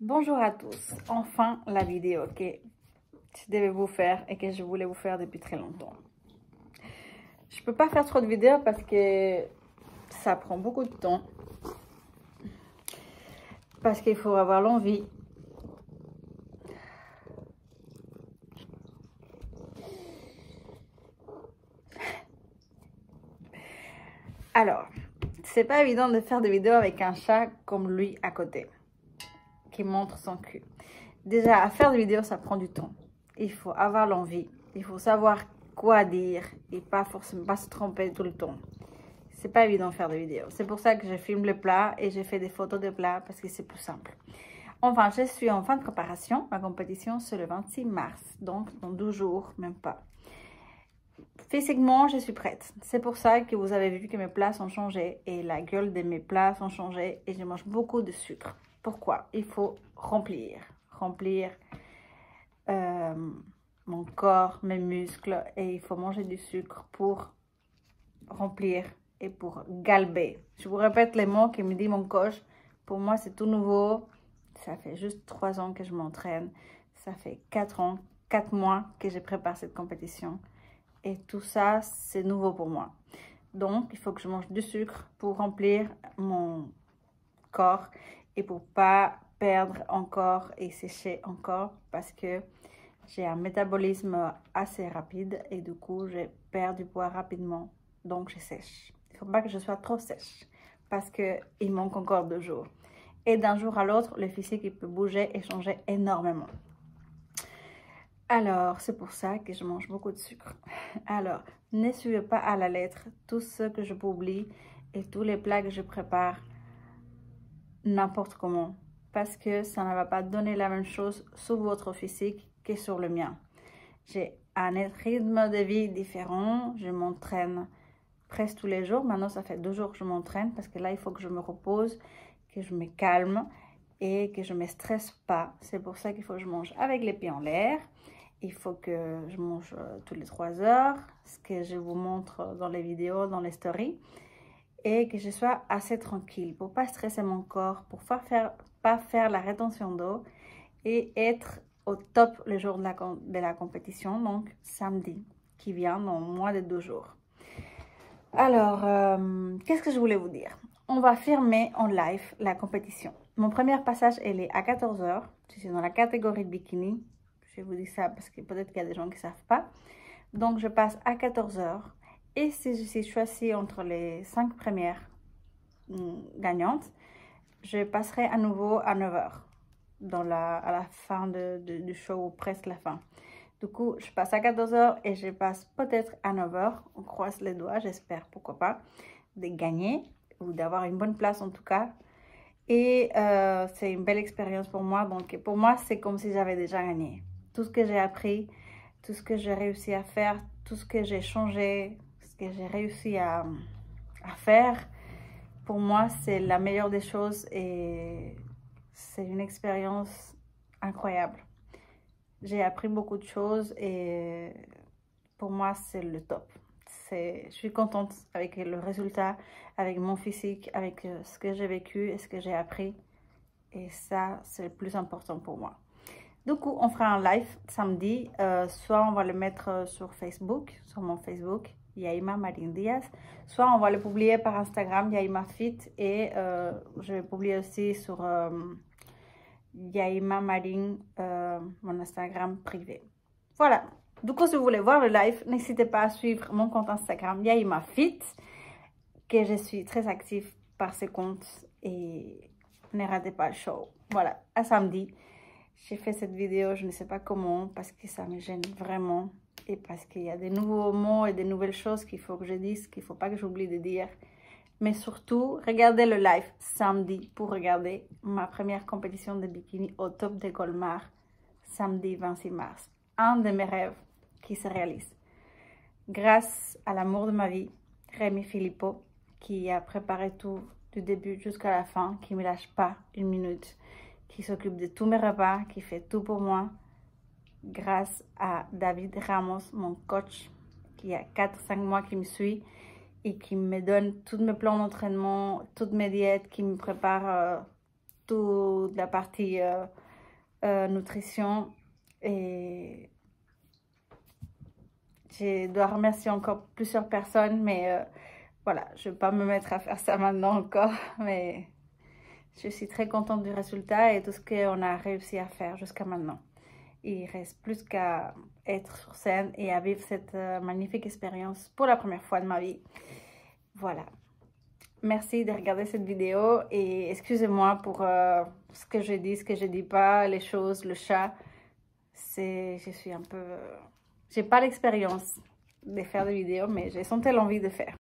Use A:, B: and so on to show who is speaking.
A: Bonjour à tous, enfin la vidéo que je devais vous faire et que je voulais vous faire depuis très longtemps. Je peux pas faire trop de vidéos parce que ça prend beaucoup de temps, parce qu'il faut avoir l'envie. Alors, c'est pas évident de faire des vidéos avec un chat comme lui à côté, qui montre son cul. Déjà, à faire des vidéos, ça prend du temps. Il faut avoir l'envie. Il faut savoir quoi dire et pas forcément pas se tromper tout le temps. C'est pas évident de faire des vidéos. C'est pour ça que je filme les plats et je fais des photos de plats parce que c'est plus simple. Enfin, je suis en fin de préparation. Ma compétition, c'est le 26 mars. Donc, dans 12 jours, même pas. Physiquement, je suis prête. C'est pour ça que vous avez vu que mes plats ont changé et la gueule de mes plats ont changé et je mange beaucoup de sucre. Pourquoi? Il faut remplir mon corps, mes muscles, et il faut manger du sucre pour remplir et pour galber. Je vous répète les mots que me dit mon coach. Pour moi, c'est tout nouveau. Ça fait juste 3 ans que je m'entraîne. Ça fait 4 mois que je prépare cette compétition. Et tout ça, c'est nouveau pour moi. Donc, il faut que je mange du sucre pour remplir mon corps et pour pas perdre encore et sécher encore parce que j'ai un métabolisme assez rapide et du coup, je perds du poids rapidement. Donc, je sèche. Il ne faut pas que je sois trop sèche parce qu'il manque encore 2 jours. Et d'un jour à l'autre, le physique il peut bouger et changer énormément. Alors, c'est pour ça que je mange beaucoup de sucre. Alors, ne suivez pas à la lettre tout ce que je publie et tous les plats que je prépare n'importe comment. Parce que ça ne va pas donner la même chose sur votre physique que sur le mien. J'ai un rythme de vie différent. Je m'entraîne presque tous les jours. Maintenant, ça fait 2 jours que je m'entraîne parce que là, il faut que je me repose, que je me calme et que je ne me stresse pas. C'est pour ça qu'il faut que je mange avec les pieds en l'air. Il faut que je mange toutes les 3 heures, ce que je vous montre dans les vidéos, dans les stories. Et que je sois assez tranquille pour ne pas stresser mon corps, pour pas faire la rétention d'eau et être au top le jour de la compétition, donc samedi, qui vient dans moins de 2 jours. Alors, qu'est-ce que je voulais vous dire? On va filmer en live la compétition. Mon premier passage, elle est à 14 h. Je suis dans la catégorie bikini. Je vous dis ça parce que peut-être qu'il y a des gens qui ne savent pas. Donc, je passe à 14 h. Et si je suis choisie entre les 5 premières gagnantes, je passerai à nouveau à 9 h. À la fin du show, presque la fin. Du coup, je passe à 14 h et je passe peut-être à 9 h. On croise les doigts, j'espère, pourquoi pas, de gagner ou d'avoir une bonne place en tout cas. Et c'est une belle expérience pour moi. Donc, pour moi, c'est comme si j'avais déjà gagné. Tout ce que j'ai appris, tout ce que j'ai réussi à faire, tout ce que j'ai changé, ce que j'ai réussi à faire, pour moi, c'est la meilleure des choses et c'est une expérience incroyable. J'ai appris beaucoup de choses et pour moi, c'est le top. Je suis contente avec le résultat, avec mon physique, avec ce que j'ai vécu et ce que j'ai appris. Et ça, c'est le plus important pour moi. Du coup, on fera un live samedi. Soit on va le mettre sur Facebook, sur mon Facebook, Yaima Marine Diaz. Soit on va le publier par Instagram, Yaima Fit. Et je vais publier aussi sur Yaima Marine, mon Instagram privé. Voilà. Du coup, si vous voulez voir le live, n'hésitez pas à suivre mon compte Instagram, Yaima Fit, que je suis très active par ce compte. Et ne ratez pas le show. Voilà, à samedi. J'ai fait cette vidéo, je ne sais pas comment, parce que ça me gêne vraiment. Et parce qu'il y a des nouveaux mots et des nouvelles choses qu'il faut que je dise, qu'il ne faut pas que j'oublie de dire. Mais surtout, regardez le live samedi pour regarder ma première compétition de bikini au top de Colmar, samedi 26 mars. Un de mes rêves qui se réalise. Grâce à l'amour de ma vie, Rémi Philippot, qui a préparé tout du début jusqu'à la fin, qui ne me lâche pas une minute, qui s'occupe de tous mes repas, qui fait tout pour moi. Grâce à David Ramos, mon coach, qui a 4-5 mois qui me suit et qui me donne tous mes plans d'entraînement, toutes mes diètes, qui me prépare toute la partie nutrition. Et je dois remercier encore plusieurs personnes, mais voilà, je ne vais pas me mettre à faire ça maintenant encore, mais je suis très contente du résultat et tout ce qu'on a réussi à faire jusqu'à maintenant. Il reste plus qu'à être sur scène et à vivre cette magnifique expérience pour la première fois de ma vie. Voilà. Merci de regarder cette vidéo et excusez-moi pour ce que je dis, ce que je dis pas, les choses, le chat. Je suis un peu... j'ai pas l'expérience de faire des vidéos, mais j'ai senti l'envie de faire.